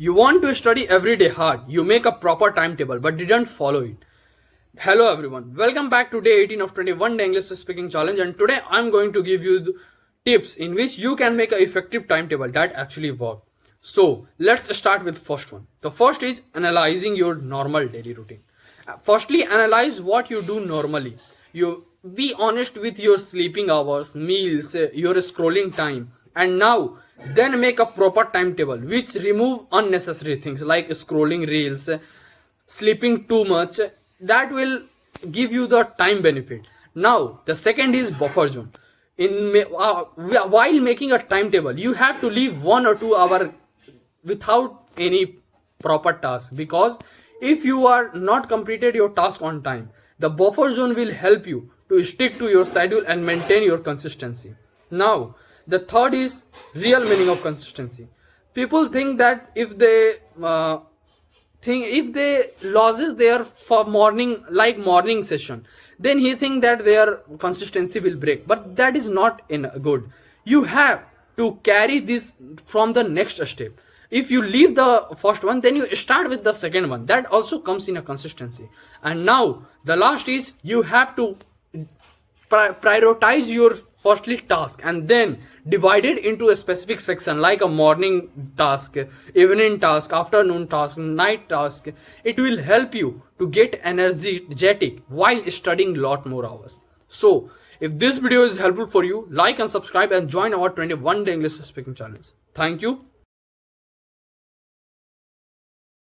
You want to study every day hard. You make a proper timetable but didn't follow it. Hello everyone. Welcome back to day 18 of 21 day English speaking challenge, and today I'm going to give you the tips in which you can make an effective timetable that actually work. So let's start with first one. The first is analyzing your normal daily routine. Firstly, analyze what you do normally. You be honest with your sleeping hours, meals, your scrolling time, and now then make a proper timetable which remove unnecessary things like scrolling reels, sleeping too much. That will give you the time benefit. Now the second is buffer zone. While making a timetable, you have to leave 1 or 2 hours without any proper task, because if you are not completed your task on time, the buffer zone will help you to stick to your schedule and maintain your consistency. Now the third is real meaning of consistency. People think that if they loses their for morning session, then he think that their consistency will break, but that is not in good. You have to carry this from the next step. If you leave the first one, then you start with the second one, that also comes in a consistency. And now the last is you have to prioritize your firstly task and then divide it into a specific section like a morning task, evening task, afternoon task, night task. It will help you to get energetic while studying lot more hours. So if this video is helpful for you, like and subscribe and join our 21 day English speaking challenge. Thank you.